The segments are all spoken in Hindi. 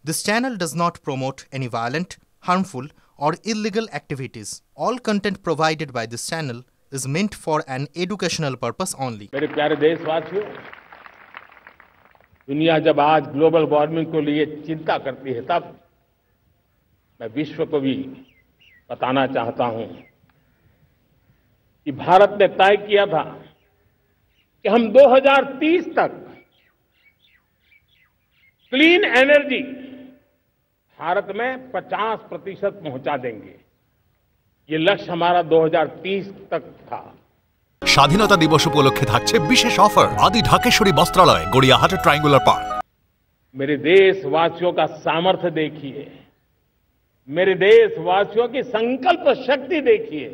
This channel does not promote any violent, harmful, or illegal activities. All content provided by this channel is meant for an educational purpose only. मेरे प्यारे देशवासियों, दुनिया जब आज ग्लोबल वार्मिंग को लिए चिंता करती है, तब मैं विश्व को भी बताना चाहता हूं कि भारत ने तय किया था कि हम 2030 तक क्लीन एनर्जी भारत में 50% पहुंचा देंगे। ये लक्ष्य हमारा 2030 तक था। স্বাধীনতা দিবস উপলক্ষে থাকছে বিশেষ অফার আদি ঢাকেশ্বরী বস্ত্রালয় গড়িয়াহাট ট্রায়াঙ্গুলার পার্ক। मेरे देशवासियों का सामर्थ्य देखिए, मेरे देशवासियों की संकल्प शक्ति देखिए,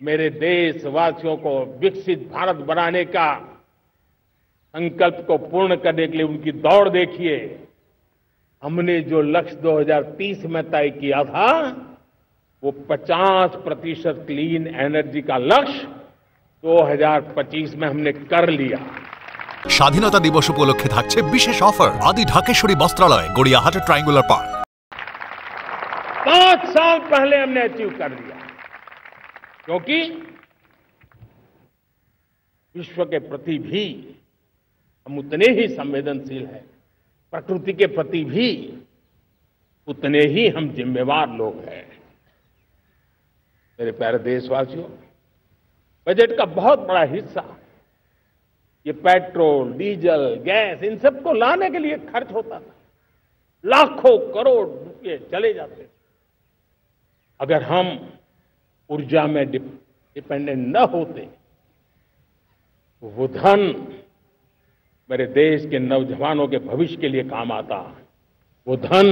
मेरे देशवासियों को विकसित भारत बनाने का संकल्प को पूर्ण करने के लिए उनकी दौड़ देखिए। हमने जो लक्ष्य 2030 में तय किया था, वो 50% क्लीन एनर्जी का लक्ष्य 2025 में हमने कर लिया। স্বাধীনতা দিবস উপলক্ষে থাকছে বিশেষ অফার আদি ঢাকেশ্বরী বস্ত্রালয় গড়িয়াহাট ট্রায়াঙ্গুলার পার্ক। 5 साल पहले हमने अचीव कर लिया, क्योंकि विश्व के प्रति भी हम उतने ही संवेदनशील हैं, प्रकृति के प्रति भी उतने ही हम जिम्मेवार लोग हैं। मेरे प्यारे देशवासियों, बजट का बहुत बड़ा हिस्सा ये पेट्रोल, डीजल, गैस, इन सबको लाने के लिए खर्च होता था। लाखों करोड़ रुपए चले जाते थे। अगर हम ऊर्जा में डिपेंडेंट न होते तो वो धन मेरे देश के नौजवानों के भविष्य के लिए काम आता। वो धन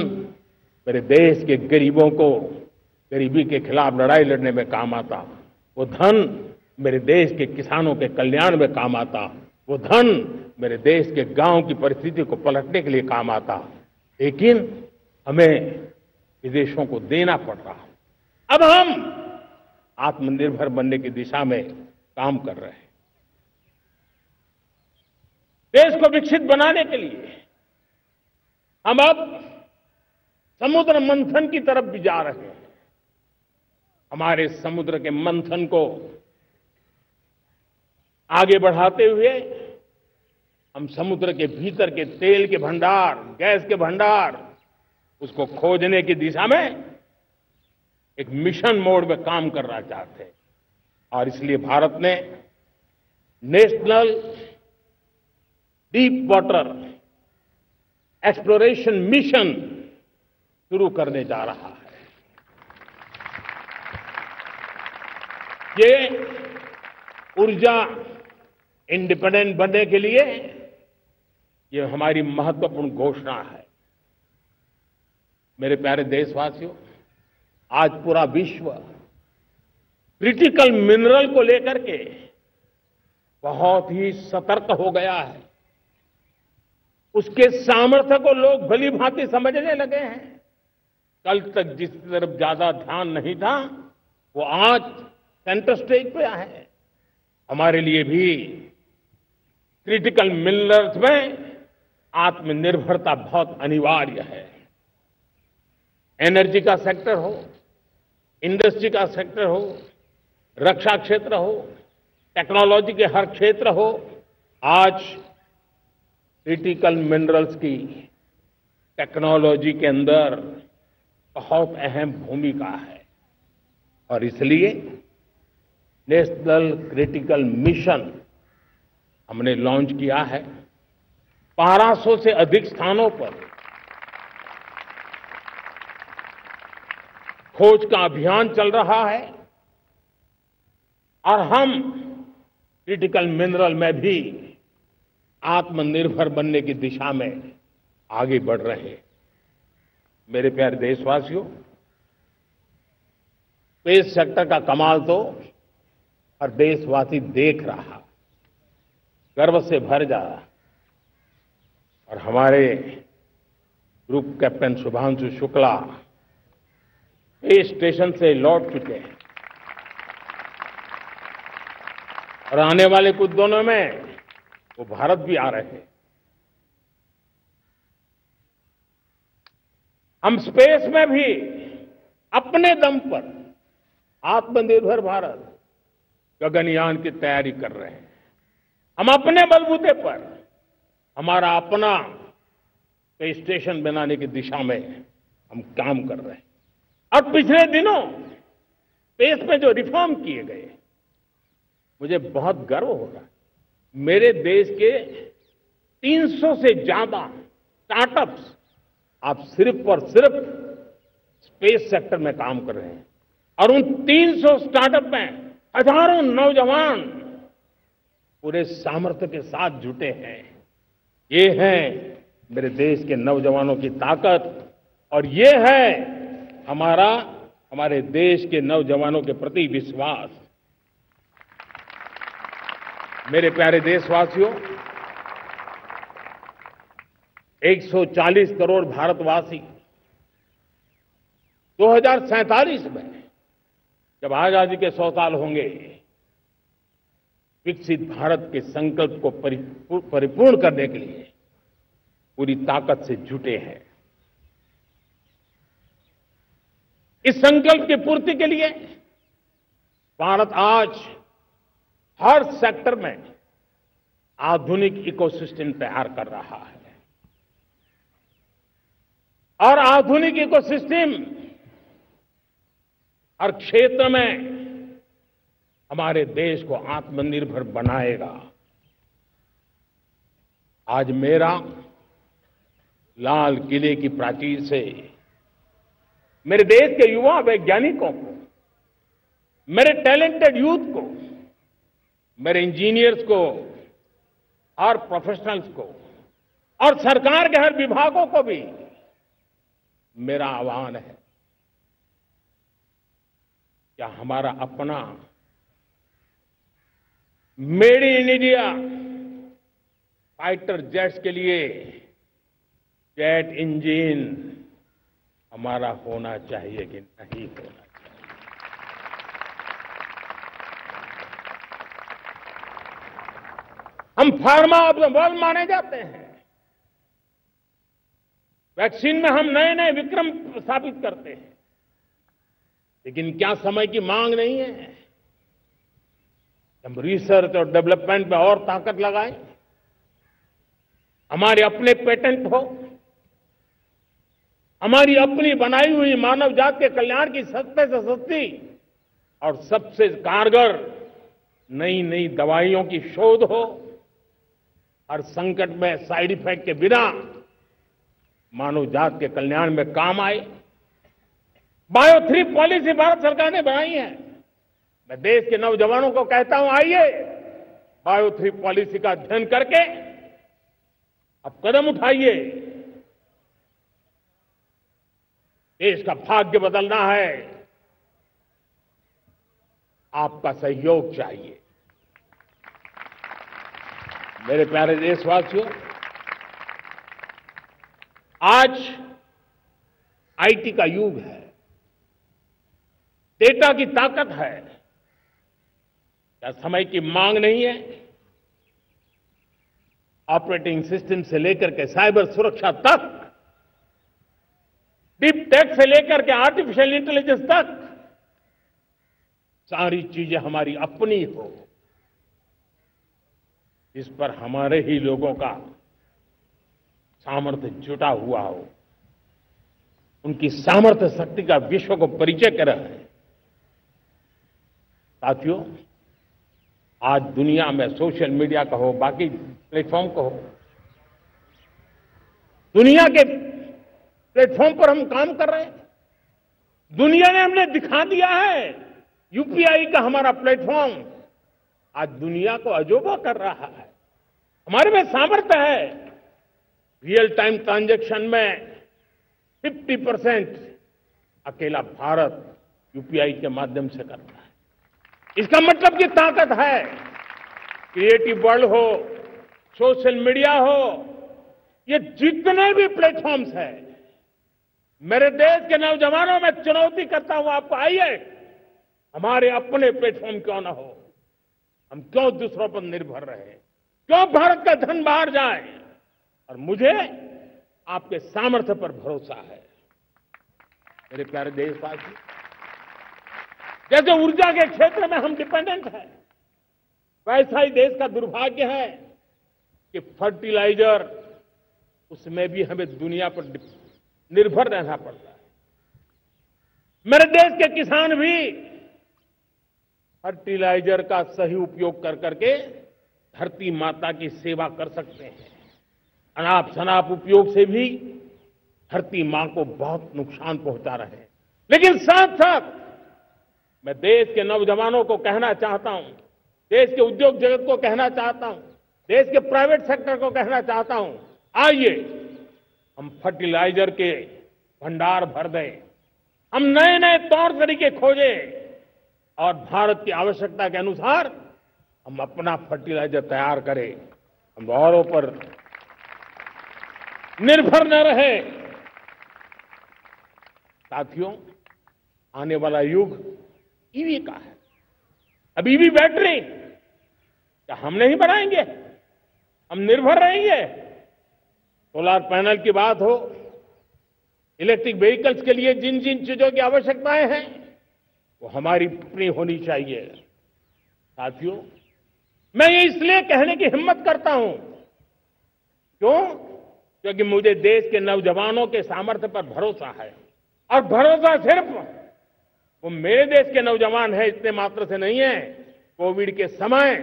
मेरे देश के गरीबों को गरीबी के खिलाफ लड़ाई लड़ने में काम आता। वो धन मेरे देश के किसानों के कल्याण में काम आता। वो धन मेरे देश के गांव की परिस्थिति को पलटने के लिए काम आता। लेकिन हमें विदेशों को देना पड़ रहा। अब हम आत्मनिर्भर बनने की दिशा में काम कर रहे हैं। देश को विकसित बनाने के लिए हम अब समुद्र मंथन की तरफ भी जा रहे हैं। हमारे समुद्र के मंथन को आगे बढ़ाते हुए हम समुद्र के भीतर के तेल के भंडार, गैस के भंडार, उसको खोजने की दिशा में एक मिशन मोड में काम करना चाहते हैं। और इसलिए भारत ने national deep water exploration mission शुरू करने जा रहा है। ये ऊर्जा इंडिपेंडेंट बनने के लिए ये हमारी महत्वपूर्ण घोषणा है। मेरे प्यारे देशवासियों, आज पूरा विश्व क्रिटिकल मिनरल को लेकर के बहुत ही सतर्क हो गया है। उसके सामर्थ्य को लोग भली भांति समझने लगे हैं। कल तक जिस तरफ ज्यादा ध्यान नहीं था, वो आज सेंटर स्टेज पे है। हमारे लिए भी क्रिटिकल मिनरल्स में आत्मनिर्भरता बहुत अनिवार्य है। एनर्जी का सेक्टर हो, इंडस्ट्री का सेक्टर हो, रक्षा क्षेत्र हो, टेक्नोलॉजी के हर क्षेत्र हो, आज क्रिटिकल मिनरल्स की टेक्नोलॉजी के अंदर बहुत अहम भूमिका है। और इसलिए नेशनल क्रिटिकल मिशन हमने लॉन्च किया है। 1200 से अधिक स्थानों पर खोज का अभियान चल रहा है और हम क्रिटिकल मिनरल में भी आत्मनिर्भर बनने की दिशा में आगे बढ़ रहे हैं। मेरे प्यारे देशवासियों, स्पेस सेक्टर का कमाल तो हर देशवासी देख रहा, गर्व से भर जा रहा। और हमारे group captain Shubhanshu Shukla space station से लौट चुके हैं और आने वाले कुछ दिनों में वो भारत भी आ रहे हैं। हम स्पेस में भी अपने दम पर आत्मनिर्भर भारत गगनयान की तैयारी कर रहे हैं। हम अपने बलबूते पर हमारा अपना स्पेस स्टेशन बनाने की दिशा में हम काम कर रहे हैं। और पिछले दिनों स्पेस में जो रिफॉर्म किए गए, मुझे बहुत गर्व हो रहा है। मेरे देश के 300 से ज्यादा स्टार्टअप्स आप सिर्फ और सिर्फ स्पेस सेक्टर में काम कर रहे हैं और उन 300 स्टार्टअप में हजारों नौजवान पूरे सामर्थ्य के साथ जुटे हैं। ये है मेरे देश के नौजवानों की ताकत और ये है हमारे देश के नौजवानों के प्रति विश्वास। मेरे प्यारे देशवासियों, 140 करोड़ भारतवासी 2047 में जब आजादी के 100 साल होंगे, विकसित भारत के संकल्प को परिपूर्ण करने के लिए पूरी ताकत से जुटे हैं। इस संकल्प की पूर्ति के लिए भारत आज हर सेक्टर में आधुनिक इकोसिस्टम तैयार कर रहा है और आधुनिक इकोसिस्टम हर क्षेत्र में हमारे देश को आत्मनिर्भर बनाएगा। आज मेरा लाल किले की प्राचीर से मेरे देश के युवा वैज्ञानिकों को, मेरे टैलेंटेड यूथ को, मेरे इंजीनियर्स को और प्रोफेशनल्स को और सरकार के हर विभागों को भी मेरा आह्वान है, क्या हमारा अपना made in India fighter jets के लिए जेट इंजन हमारा होना चाहिए कि नहीं होना चाहिए? हम फार्मा ऑफ द वर्ल्ड माने जाते हैं। वैक्सीन में हम नए नए विक्रम स्थापित करते हैं, लेकिन क्या समय की मांग नहीं है? हम रिसर्च और डेवलपमेंट में और ताकत लगाएं, हमारे अपने पेटेंट हो, हमारी अपनी बनाई हुई मानव जाति के कल्याण की सस्ते से सस्ती और सबसे कारगर नई नई दवाइयों की शोध हो, हर संकट में साइड इफेक्ट के बिना मानव जाति के कल्याण में काम आए। बायो 3 पॉलिसी भारत सरकार ने बनाई है। मैं देश के नौजवानों को कहता हूं, आइए बायो 3 पॉलिसी का अध्ययन करके अब कदम उठाइए। देश का भाग्य बदलना है, आपका सहयोग चाहिए। मेरे प्यारे देशवासियों, आज आईटी का युग है, डेटा की ताकत है। क्या समय की मांग नहीं है? ऑपरेटिंग सिस्टम से लेकर के साइबर सुरक्षा तक, डीप टेक से लेकर के आर्टिफिशियल इंटेलिजेंस तक, सारी चीजें हमारी अपनी हो, इस पर हमारे ही लोगों का सामर्थ्य जुटा हुआ हो, उनकी सामर्थ्य शक्ति का विश्व को परिचय कराए। साथियों, आज दुनिया में सोशल मीडिया का हो, बाकी प्लेटफॉर्म का हो, दुनिया के प्लेटफॉर्म पर हम काम कर रहे हैं। दुनिया ने हमने दिखा दिया है, यूपीआई का हमारा प्लेटफॉर्म आज दुनिया को अजोबा कर रहा है। हमारे में सामर्थ्य है। रियल टाइम ट्रांजैक्शन में 50% अकेला भारत यूपीआई के माध्यम से करता है। इसका मतलब की ताकत है। क्रिएटिव वर्ल्ड हो, सोशल मीडिया हो, ये जितने भी प्लेटफॉर्म्स हैं, मेरे देश के नौजवानों में चुनौती करता हूं आपको, आइए हमारे अपने प्लेटफॉर्म क्यों ना हो, हम क्यों दूसरों पर निर्भर रहे, क्यों भारत का धन बाहर जाए। और मुझे आपके सामर्थ्य पर भरोसा है। मेरे प्यारे देशवासी, जैसे ऊर्जा के क्षेत्र में हम डिपेंडेंट हैं, वैसा ही देश का दुर्भाग्य है कि फर्टिलाइजर, उसमें भी हमें दुनिया पर निर्भर रहना पड़ता है। मेरे देश के किसान भी फर्टिलाइजर का सही उपयोग कर करके धरती माता की सेवा कर सकते हैं। अनाप शनाप उपयोग से भी धरती मां को बहुत नुकसान पहुंचा रहे हैं। लेकिन साथ साथ मैं देश के नौजवानों को कहना चाहता हूं, देश के उद्योग जगत को कहना चाहता हूं, देश के प्राइवेट सेक्टर को कहना चाहता हूं, आइए हम फर्टिलाइजर के भंडार भर दें, हम नए नए तौर तरीके खोजें और भारत की आवश्यकता के अनुसार हम अपना फर्टिलाइजर तैयार करें। हम औरों पर निर्भर न रहे। साथियों, आने वाला युग ईवी का है। अब ईवी बैटरी क्या हम नहीं बनाएंगे? हम निर्भर रहेंगे? सोलर पैनल की बात हो, इलेक्ट्रिक व्हीकल्स के लिए जिन जिन चीजों की आवश्यकताएं हैं वो हमारी अपनी होनी चाहिए। साथियों, मैं ये इसलिए कहने की हिम्मत करता हूं, क्यों? क्योंकि मुझे देश के नौजवानों के सामर्थ्य पर भरोसा है। और भरोसा सिर्फ वो मेरे देश के नौजवान हैं इतने मात्र से नहीं है। कोविड के समय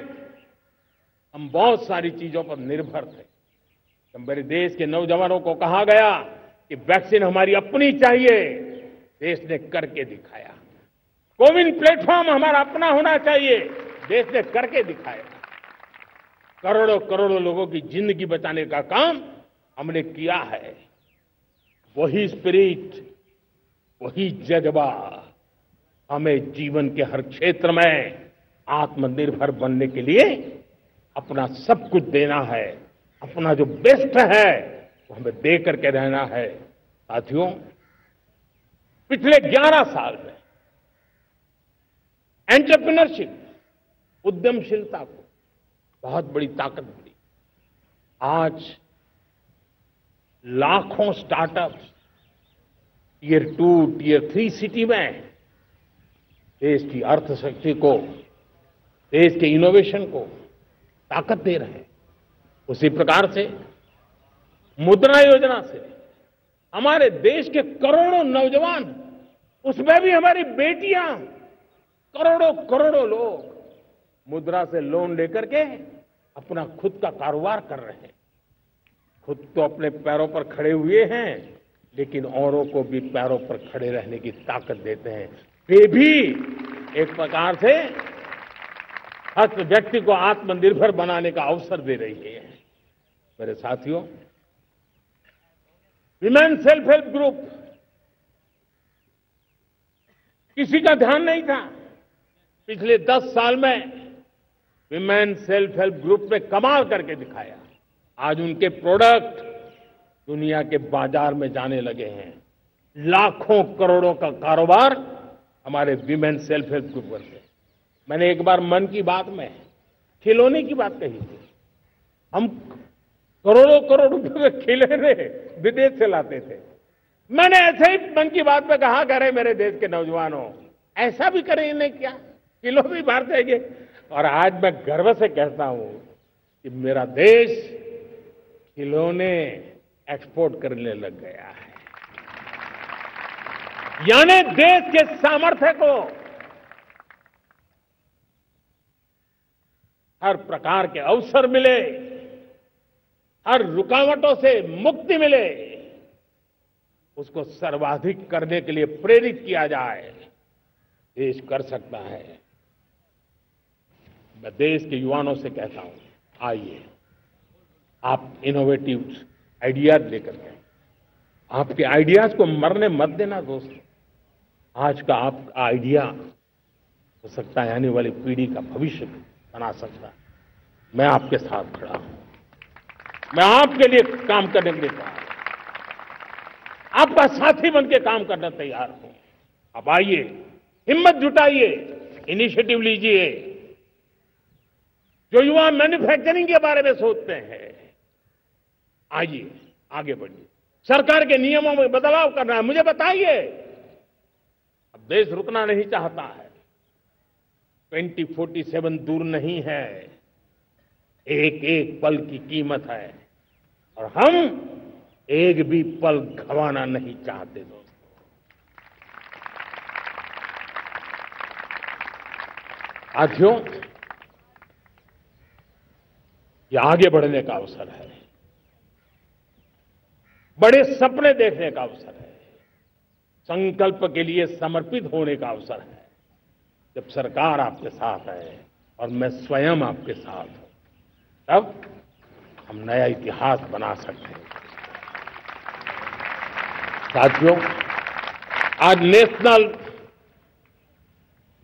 हम बहुत सारी चीजों पर निर्भर थे। तो मेरे देश के नौजवानों को कहा गया कि वैक्सीन हमारी अपनी चाहिए, देश ने करके दिखाया। कोविन प्लेटफॉर्म हमारा अपना होना चाहिए, देश ने करके दिखाया। करोड़ों करोड़ों लोगों की जिंदगी बचाने का काम हमने किया है। वही स्पिरिट, वही जज्बा हमें जीवन के हर क्षेत्र में आत्मनिर्भर बनने के लिए अपना सब कुछ देना है। अपना जो बेस्ट है वो हमें दे करके रहना है। साथियों, पिछले 11 साल में एंटरप्रेन्योरशिप, उद्यमशीलता को बहुत बड़ी ताकत मिली। आज लाखों स्टार्टअप्स टियर 2, टियर 3 सिटी में देश की अर्थशक्ति को, देश के इनोवेशन को ताकत दे रहे हैं। उसी प्रकार से मुद्रा योजना से हमारे देश के करोड़ों नौजवान, उसमें भी हमारी बेटियां, करोड़ों करोड़ों लोग मुद्रा से लोन लेकर के अपना खुद का कारोबार कर रहे हैं। खुद तो अपने पैरों पर खड़े हुए हैं, लेकिन औरों को भी पैरों पर खड़े रहने की ताकत देते हैं। वे भी एक प्रकार से हर व्यक्ति को आत्मनिर्भर बनाने का अवसर दे रही है। मेरे साथियों, विमेन सेल्फ हेल्प ग्रुप, किसी का ध्यान नहीं था। पिछले 10 साल में विमेन सेल्फ हेल्प ग्रुप ने कमाल करके दिखाया। आज उनके प्रोडक्ट दुनिया के बाजार में जाने लगे हैं। लाखों करोड़ों का कारोबार हमारे विमेन सेल्फ हेल्प ग्रुप से। मैंने एक बार मन की बात में खिलौने की बात कही थी। हम करोड़ों करोड़ रुपए के खिलौने विदेश से लाते थे। मैंने ऐसे ही मन की बात में कहा, करे मेरे देश के नौजवानों, ऐसा भी करेंगे क्या? किलो भी बाहर देंगे। और आज मैं गर्व से कहता हूं कि मेरा देश खिलौने एक्सपोर्ट करने लग गया है। यानी देश के सामर्थ्य को हर प्रकार के अवसर मिले, हर रुकावटों से मुक्ति मिले, उसको सर्वाधिक करने के लिए प्रेरित किया जाए। देश कर सकता है। मैं देश के युवाओं से कहता हूं, आइए आप इनोवेटिव आइडियाज लेकर के, आपके आइडियाज को मरने मत देना दोस्तों। आज का आपका आइडिया हो सकता है आने वाली पीढ़ी का भविष्य बना सकता है। मैं आपके साथ खड़ा हूं। मैं आपके लिए काम करने के लिए तैयार हूं। आपका साथी बन के काम करना तैयार हूं। अब आइए, हिम्मत जुटाइए, इनिशिएटिव लीजिए। जो युवा मैन्युफैक्चरिंग के बारे में सोचते हैं, आइए आगे बढ़िए। सरकार के नियमों में बदलाव करना है, मुझे बताइए। देश रुकना नहीं चाहता है। 2047 दूर नहीं है, एक एक पल की कीमत है और हम एक भी पल गंवाना नहीं चाहते दोस्तों। साथियों, ये आगे बढ़ने का अवसर है, बड़े सपने देखने का अवसर है, संकल्प के लिए समर्पित होने का अवसर है। जब सरकार आपके साथ है और मैं स्वयं आपके साथ हूं, तब हम नया इतिहास बना सकते हैं। साथियों, आज नेशनल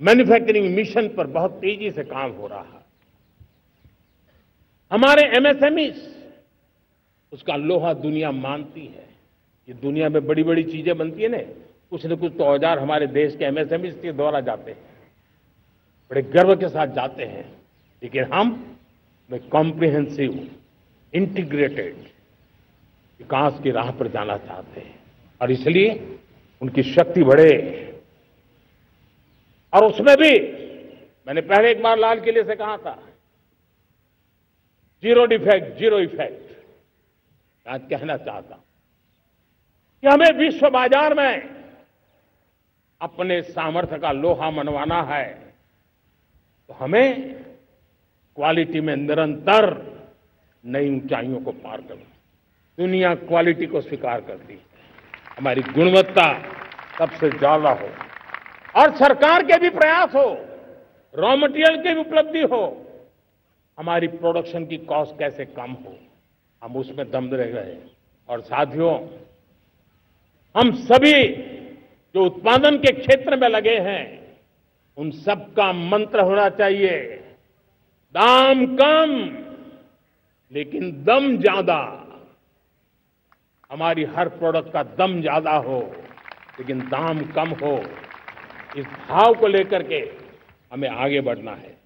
मैन्युफैक्चरिंग मिशन पर बहुत तेजी से काम हो रहा है। हमारे एमएसएमई उसका लोहा दुनिया मानती है। ये दुनिया में बड़ी बड़ी चीजें बनती है ना, कुछ न कुछ तो औजार हमारे देश के एमएसएमई के द्वारा जाते हैं, बड़े गर्व के साथ जाते हैं। लेकिन हम कॉम्प्रिहेंसिव इंटीग्रेटेड विकास की राह पर जाना चाहते हैं और इसलिए उनकी शक्ति बढ़े। और उसमें भी मैंने पहले एक बार लाल किले से कहा था, जीरो डिफेक्ट जीरो इफेक्ट। आज कहना चाहता हूं कि हमें विश्व बाजार में अपने सामर्थ्य का लोहा मनवाना है, तो हमें क्वालिटी में निरंतर नई ऊंचाइयों को पार करना। दुनिया क्वालिटी को स्वीकार करती है, हमारी गुणवत्ता सबसे ज्यादा हो और सरकार के भी प्रयास हो, रॉ मटेरियल की भी उपलब्धि हो, हमारी प्रोडक्शन की कॉस्ट कैसे कम हो, हम उसमें दम रह गए। और साथियों, हम सभी जो उत्पादन के क्षेत्र में लगे हैं, उन सबका मंत्र होना चाहिए, दाम कम लेकिन दम ज्यादा। हमारी हर प्रोडक्ट का दम ज्यादा हो लेकिन दाम कम हो, इस भाव को लेकर के हमें आगे बढ़ना है।